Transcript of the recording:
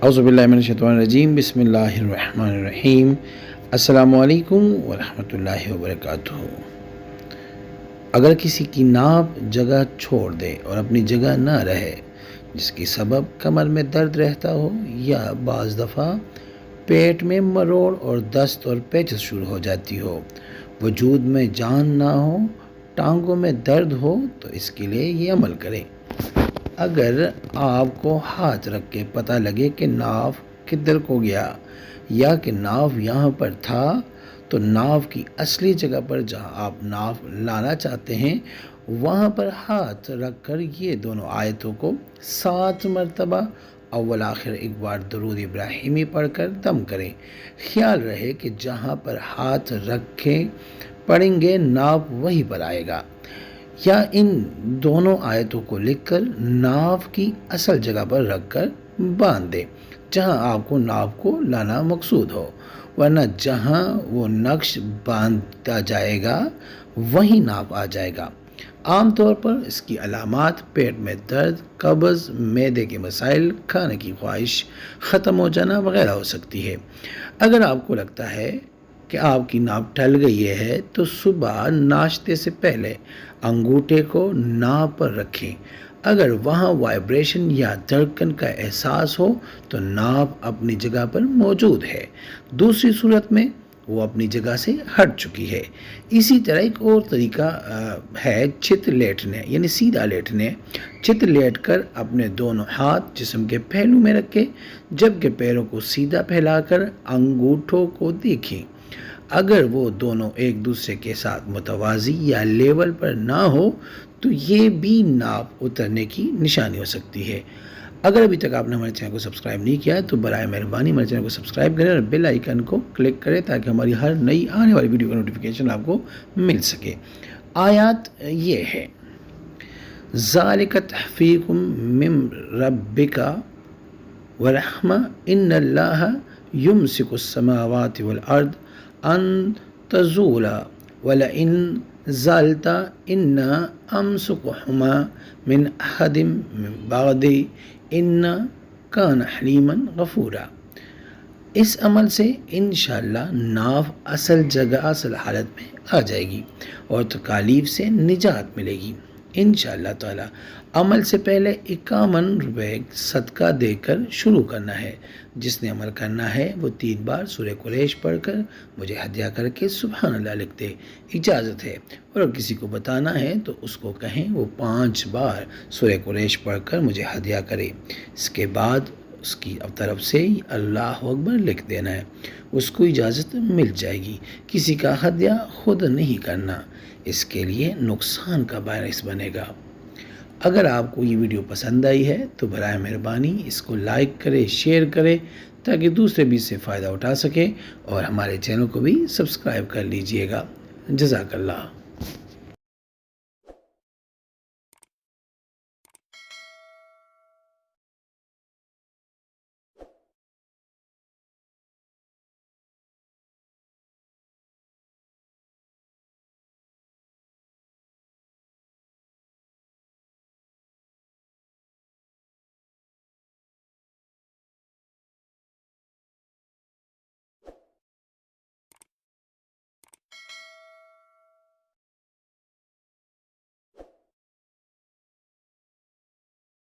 اعوذ باللہ من الشیطان الرجیم، بسم اللہ الرحمن الرحیم۔ السلام علیکم ورحمۃ اللہ وبرکاتہ۔ اگر کسی کی ناپ جگہ چھوڑ دے اور اپنی جگہ نہ رہے، جس کی سبب کمر میں درد رہتا ہو یا بعض دفعہ پیٹ میں مروڑ اور دست اور پیچس شروع ہو جاتی ہو، وجود میں جان نہ ہو، ٹانگوں میں درد ہو، تو اس کے لیے یہ عمل کریں۔ اگر آپ کو ہاتھ رکھ کے پتہ لگے کہ ناف کدھر کو گیا یا کہ ناف یہاں پر تھا، تو ناف کی اصلی جگہ پر جہاں آپ ناف لانا چاہتے ہیں وہاں پر ہاتھ رکھ کر یہ دونوں آیتوں کو 7 مرتبہ اول آخر ایک بار درود ابراہیمی پڑھ کر دم کریں۔ خیال رہے کہ جہاں پر ہاتھ رکھیں پڑھیں گے ناف وہیں پر آئے گا، یا ان دونوں آیتوں کو لکھ کر ناف کی اصل جگہ پر رکھ کر باندھ دیں جہاں آپ کو ناف کو لانا مقصود ہو، ورنہ جہاں وہ نقش باندھتا جائے گا وہیں ناف آ جائے گا۔ عام طور پر اس کی علامات پیٹ میں درد، قبض، معدے کے مسائل، کھانے کی خواہش ختم ہو جانا وغیرہ ہو سکتی ہے۔ اگر آپ کو لگتا ہے کہ آپ کی ناف ٹل گئی ہے تو صبح ناشتے سے پہلے انگوٹھے کو ناف پر رکھیں۔ اگر وہاں وائبریشن یا دھڑکن کا احساس ہو تو ناف اپنی جگہ پر موجود ہے، دوسری صورت میں وہ اپنی جگہ سے ہٹ چکی ہے۔ اسی طرح ایک اور طریقہ ہے چت لیٹنے، یعنی سیدھا لیٹنے۔ چت لیٹ کر اپنے دونوں ہاتھ جسم کے پہلو میں رکھیں، جبکہ پیروں کو سیدھا پھیلا کر انگوٹھوں کو دیکھیں۔ اگر وہ دونوں ایک دوسرے کے ساتھ متوازی یا لیول پر نہ ہو تو یہ بھی ناف اترنے کی نشانی ہو سکتی ہے۔ اگر ابھی تک آپ نے ہمارے چینل کو سبسکرائب نہیں کیا ہے تو برائے مہربانی ہمارے چینل کو سبسکرائب کریں اور بیل آئیکن کو کلک کریں تاکہ ہماری ہر نئی آنے والی ویڈیو کا نوٹیفیکیشن آپ کو مل سکے۔ آیات یہ ہے: ذالک تحفیق من ربک ورحمہ ان اللہ یمسک السماوات والارض ان تزولا ولئن زالتا انا امسکہما من احد من بعدی ان کان حلیما غفورا۔ اس عمل سے انشاءاللہ ناف اصل جگہ اصل حالت میں آ جائے گی اور تکالیف سے نجات ملے گی انشاءاللہ تعالی۔ عمل سے پہلے 51 روپے صدقہ دے کر شروع کرنا ہے۔ جس نے عمل کرنا ہے وہ 3 بار سورہ قریش پڑھ کر مجھے ہدیہ کر کے سبحان اللہ لکھ دے، اجازت ہے۔ اور اگر کسی کو بتانا ہے تو اس کو کہیں وہ 5 بار سورہ قریش پڑھ کر مجھے ہدیہ کرے، اس کے بعد اس کی طرف سے اللہ اکبر لکھ دینا ہے، اس کو اجازت مل جائے گی۔ کسی کا ہدیہ خود نہیں کرنا، اس کے لیے نقصان کا باعث بنے گا۔ اگر آپ کو یہ ویڈیو پسند آئی ہے تو برائے مہربانی اس کو لائک کرے، شیئر کرے تاکہ دوسرے بھی اس سے فائدہ اٹھا سکے، اور ہمارے چینل کو بھی سبسکرائب کر لیجئے گا۔ جزاک اللہ۔